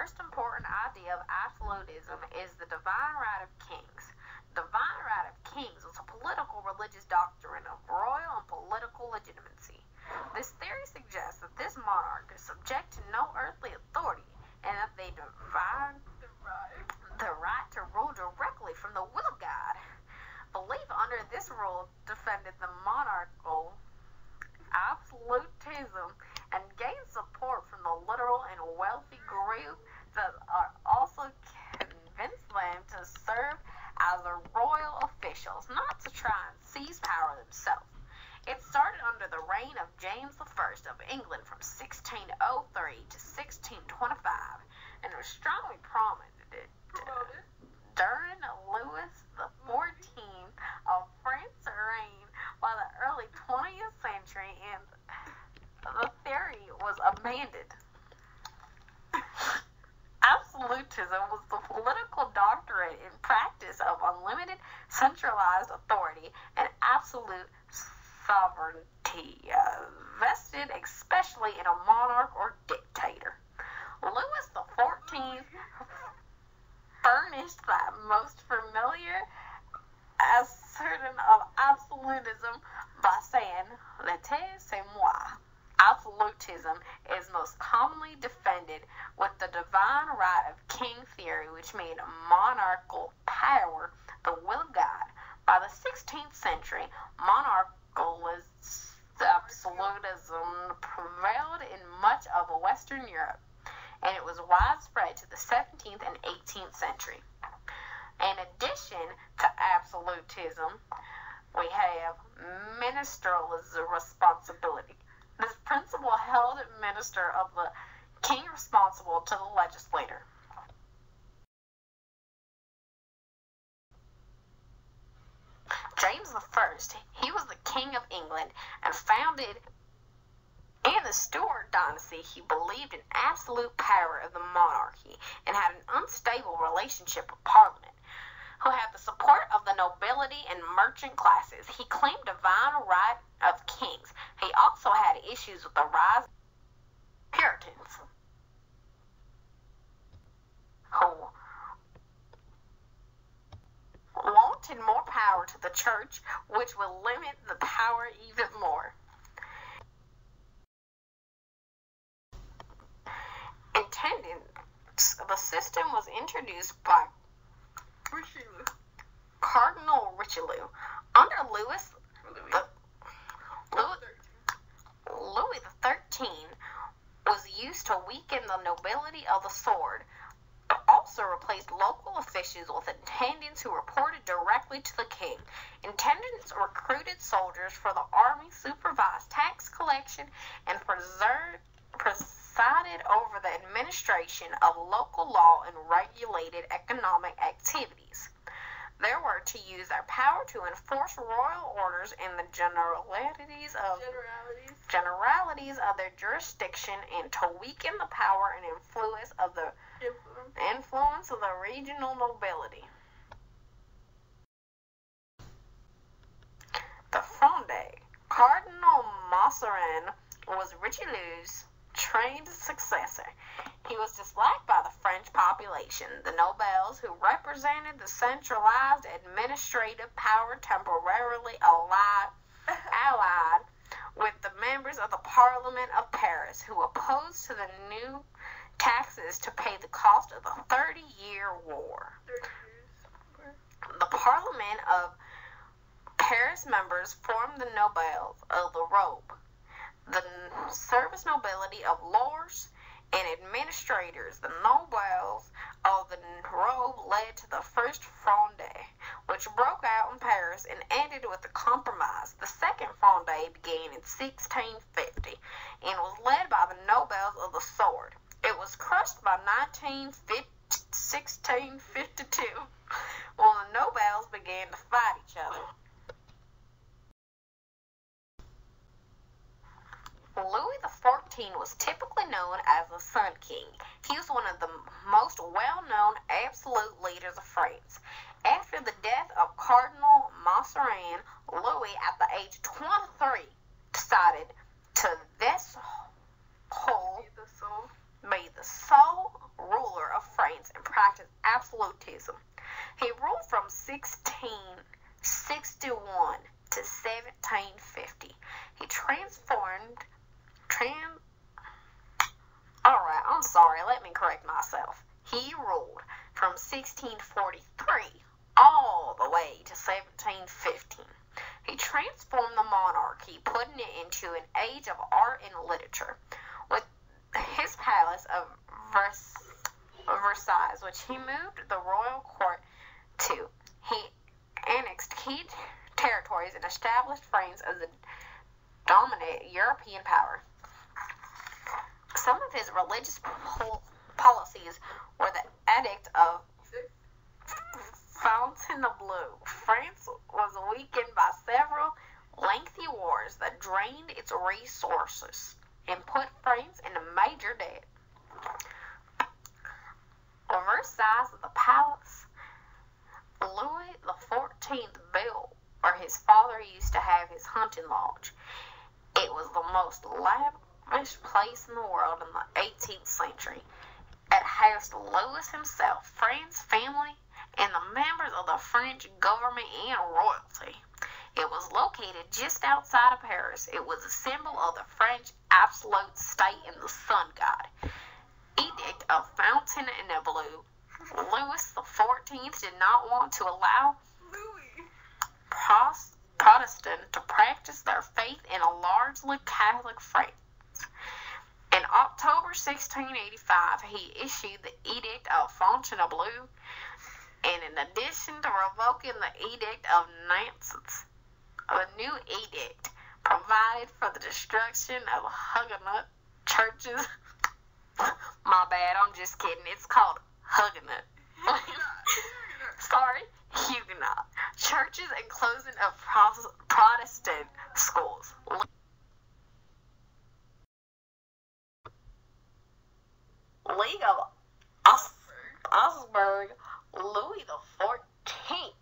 first important idea of absolutism is the divine right of kings. Divine right of kings was a political religious doctrine of royal and political legitimacy. This theory suggests that this monarch is subject to no earthly authority and that they derive the right to rule directly from the will of God. Belief under this rule defended the monarchical absolutism and gained support from the literal and wealthy group that are also convinced them to serve as royal officials, not to try and seize power themselves. It started under the reign of James I of England from 1603 to 1625 and was strongly prominent during Louis XIV of France's reign by the early 20th century, and the theory was abandoned. Absolutism was the political doctrine in practice of unlimited centralized authority and absolute sovereignty vested especially in a monarch or dictator. Louis XIV furnished that most familiar assertion of absolutism by saying, "L'état c'est moi." Absolutism is most commonly defended with the divine right of king theory, which made monarchical power the will of God. By the 16th century, absolutism prevailed in much of Western Europe, and it was widespread to the 17th and 18th century. In addition to absolutism, we have ministerial responsibility. This principle held minister of the king responsible to the legislator. James I, he was the king of England and founded in the Stuart dynasty. He believed in absolute power of the monarchy and had an unstable relationship with Parliament, who had the support of the nobility and merchant classes. He claimed divine right of kings. He also had issues with the rise of Puritans, who wanted more power to the church, which would limit the power even more. The system was introduced by Cardinal Richelieu. Under Louis XIII was used to weaken the nobility of the sword, but also replaced local officials with intendants who reported directly to the king. Intendants recruited soldiers for the army, supervised tax collection, and presided over the administration of local law and regulated economic activities. They were to use their power to enforce royal orders in the generalities of their jurisdiction and to weaken the power and influence of the regional nobility. The Fronde. Cardinal Mazarin was Richelieu's trained successor. He was disliked by the French population. The nobles, who represented the centralized administrative power, temporarily allied with the members of the Parliament of Paris, who opposed to the new taxes to pay the cost of the 30-year war. The Parliament of Paris members formed the nobles of the robe, the service nobility of lords and administrators. The nobles of the robe led to the First Fronde, which broke out in Paris and ended with a compromise. The Second Fronde began in 1650 and was led by the nobles of the sword. It was crushed by 1652 when the nobles began to fight each other. Louis XIV was typically known as the Sun King. He was one of the most well-known absolute leaders of France. After the death of Cardinal Mazarin, Louis, at the age of 23, decided to be the sole ruler France and practiced absolutism. He ruled from 1661 to 1750. He Alright, I'm sorry, let me correct myself. He ruled from 1643 all the way to 1715. He transformed the monarchy, putting it into an age of art and literature. With his palace of Versailles, which he moved the royal court to, he annexed key territories and established France as a dominant European power. Some of his religious policies were the Edict of Fontainebleau. France was weakened by several lengthy wars that drained its resources and put France into major debt. The Versailles of the palace Louis XIV built where his father used to have his hunting lodge. It was the most lavish place in the world in the 18th century. It housed Louis himself, France's family, and the members of the French government and royalty. It was located just outside of Paris. It was a symbol of the French absolute state and the sun god. Edict of Fontainebleau. Louis XIV did not want to allow Protestants to practice their faith in a largely Catholic France. In October 1685, he issued the Edict of Fontainebleau, and in addition to revoking the Edict of Nantes, a new edict provided for the destruction of Huguenot churches. My bad, I'm just kidding. It's called Huguenot. Sorry, Huguenot churches and closing of Protestant schools. League of Augsburg, Louis XIV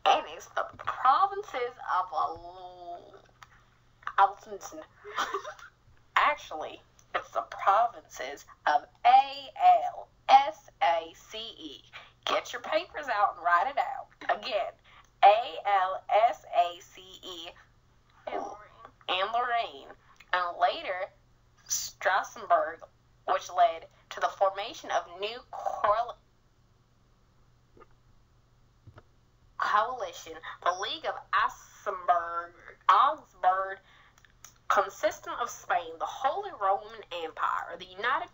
annexed the provinces of Actually, it's the provinces of Alsace. Get your papers out and write it out. Again, Alsace and Lorraine, and later Strasbourg, which led to the formation of new coalition. The League of Augsburg, consisting of Spain, the Holy Roman Empire, the United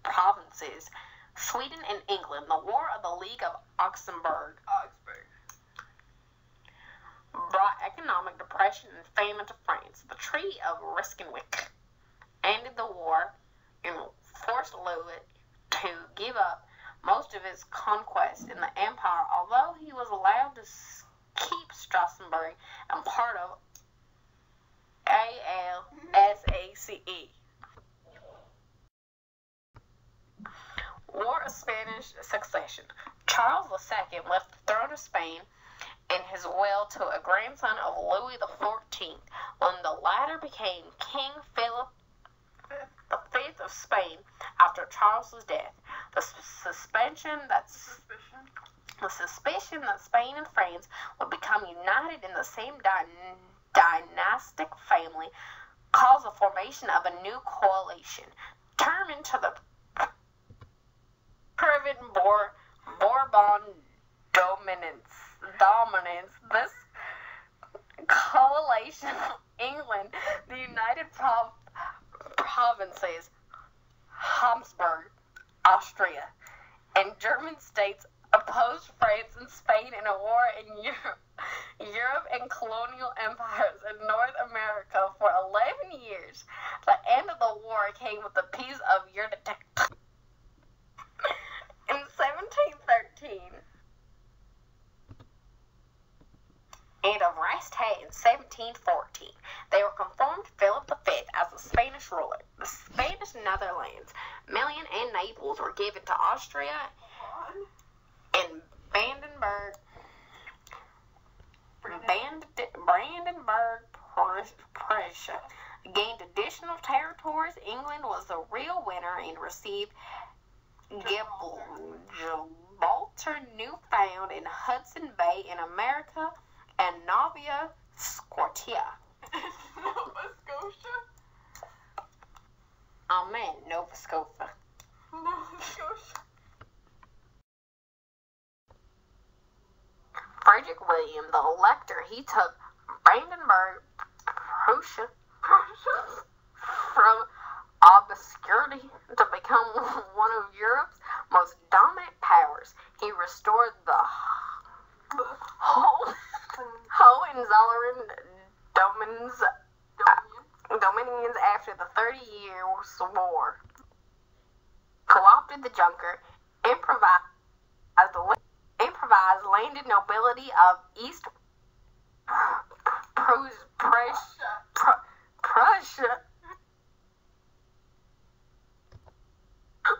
Provinces, Sweden, and England. The War of the League of Augsburg brought economic depression and famine to France. The Treaty of Ryswick ended the war and forced Louis to give up most of his conquests in the empire, although he was allowed to keep Strasbourg and part of Alsace. War of Spanish Succession. Charles II left the throne of Spain in his will to a grandson of Louis XIV. When the latter became King Philip V of Spain after Charles's death, the suspicion that Spain and France would become united in the same dynastic family caused the formation of a new coalition, determined to the prevent Bourbon dominance. This coalition, England, the United Provinces, Habsburg, Austria, and German states opposed France and Spain in a war in Europe and colonial empires in North America for 11 years. The end of the war came with the Peace of Utrecht in 1713 and of Rastad in 1714. They were conformed to Philip V as the Spanish ruler. The Spanish Netherlands, Milan, and Naples were given to Austria, and Brandenburg, Prussia gained additional territories. England was the real winner and received Gibraltar, Newfoundland, and Hudson Bay in America, and Nova Scotia. Nova Scotia? Oh man, Nova Scotia. Nova Scotia. Frederick William, the Elector, he took Brandenburg, Prussia, from obscurity to become one of Europe's most dominant powers. He restored the Hohenzollern dominions after the 30 Years' War. Co-opted the Junker, improvised landed nobility of East Prussia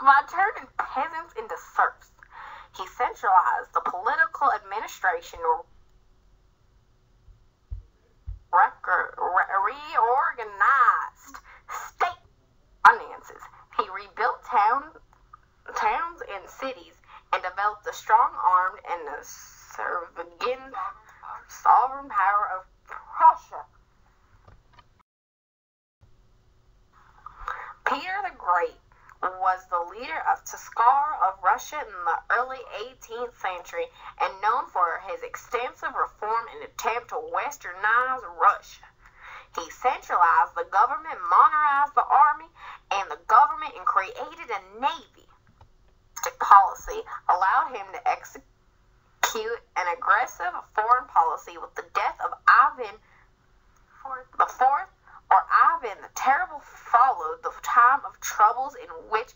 by turning peasants into serfs. He centralized the political administration, reorganized state finances. He rebuilt towns and cities and developed the strong-armed and the sovereign power of Prussia. Peter the Great was the leader of Tsar of Russia in the early 18th century and known for his extensive reform and attempt to westernize Russia. He centralized the government, modernized the army and the government, and created a navy. Policy allowed him to execute an aggressive foreign policy. With the death of Ivan the Fourth, or Ivan the Terrible, followed the time of troubles in which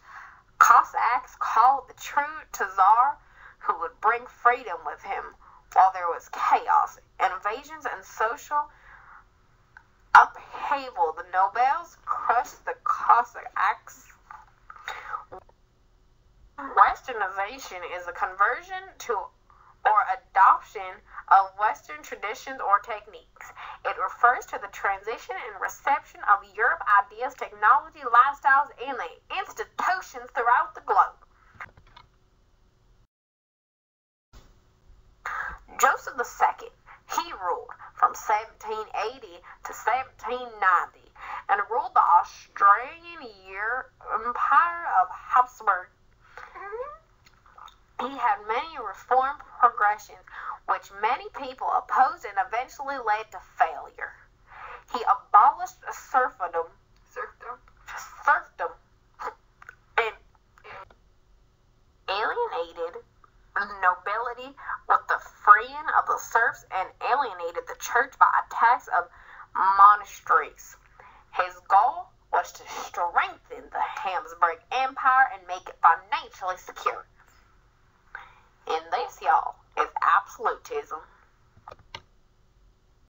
Cossacks called the true Tsar, who would bring freedom with him, while there was chaos, invasions, and social upheaval. The nobles crushed the Cossacks. Westernization is a conversion to or adoption of Western traditions or techniques. It refers to the transition and reception of Europe ideas, technology, lifestyles, and the institutions throughout the globe. Joseph II, he ruled from 1780 to 1790 and ruled the Austrian Empire of Habsburg. He had many reform progressions, which many people opposed and eventually led to failure. He abolished serfdom and alienated the nobility with the freeing of the serfs and alienated the church by attacks of monasteries. His goal was to strengthen the Habsburg Empire and make it financially secure. And this, y'all, is absolutism.